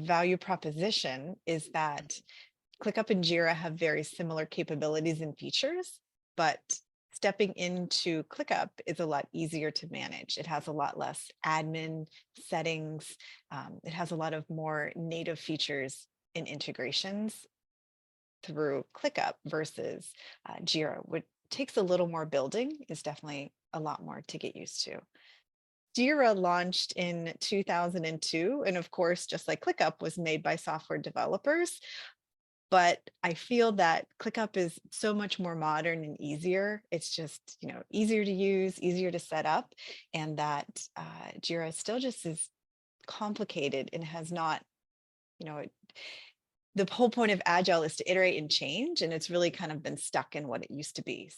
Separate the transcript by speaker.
Speaker 1: value proposition is that ClickUp and Jira have very similar capabilities and features, but stepping into ClickUp is a lot easier to manage. It has a lot less admin settings. It has a lot of more native features and integrations through ClickUp versus Jira, which takes a little more building, is definitely a lot more to get used to. Jira launched in 2002, and of course, just like ClickUp, was made by software developers. But I feel that ClickUp is so much more modern and easier. It's just, easier to use, easier to set up, and that Jira still just is complicated and has not, the whole point of Agile is to iterate and change, and it's really kind of been stuck in what it used to be.